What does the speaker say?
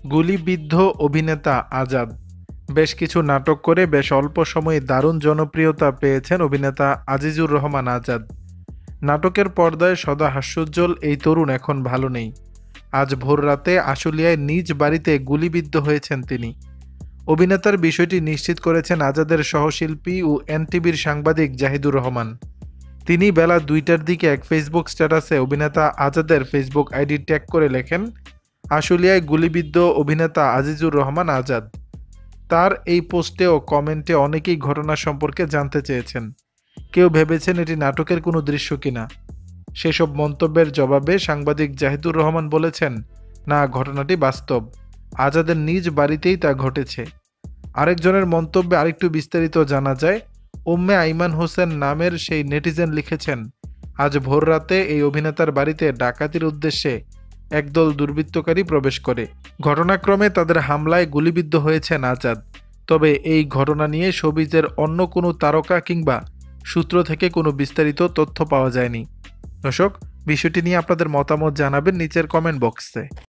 গুলিবিদ্ধ অভিনেতা আজাদ। বেশ কিছু নাটক করে বেশ অল্প সময়ে দারুণ জনপ্রিয়তা পেয়েছেন অভিনেতা আজিজুর রহমান আজাদ। নাটকের পর্দায় সদা হাস্যোজ্জ্বল এই তরুণ এখন ভালো নেই। আজ ভোররাতে আশুলিয়ায় নিজ বাড়িতে গুলিবিদ্ধ হয়েছেন তিনি। অভিনেতার বিষয়টি নিশ্চিত করেছেন আজাদের সহশিল্পী ও এনটিভির সাংবাদিক জাহিদুর রহমান। তিনি বেলা ২টার দিকে এক ফেসবুক স্ট্যাটাসে অভিনেতা আজাদের ফেসবুক আইডি ট্যাগ করে লেখেন, আশুলিয়ায় গুলিবিদ্ধ অভিনেতা আজিজুর রহমান আজাদ। তার এই পোস্টে ও কমেন্টে অনেকেই ঘটনা সম্পর্কে জানতে চেয়েছেন। কেউ ভেবেছেন এটি নাটকের কোনো দৃশ্য কিনা। সেসব মন্তব্যের জবাবে সাংবাদিক জাহিদুর রহমান বলেছেন, না, ঘটনাটি বাস্তব। আজাদের নিজ বাড়িতেই তা ঘটেছে। আরেকজনের মন্তব্যে আরেকটু বিস্তারিত জানা যায়। উম্মে আইমান হোসেন নামের সেই নেটিজেন লিখেছেন, আজ ভোররাতে এই অভিনেতার বাড়িতে ডাকাতির উদ্দেশ্যে একদল দুর্বৃত্তকারী প্রবেশ করে। ঘটনাক্রমে তাদের হামলায় গুলিবিদ্ধ হয়েছেন আজাদ। তবে এই ঘটনা নিয়ে শোবিজের অন্য কোনো তারকা কিংবা সূত্র থেকে কোনো বিস্তারিত তথ্য পাওয়া যায়নি। দর্শক, বিষয়টি নিয়ে আপনাদের মতামত জানাবেন নিচের কমেন্ট বক্সে।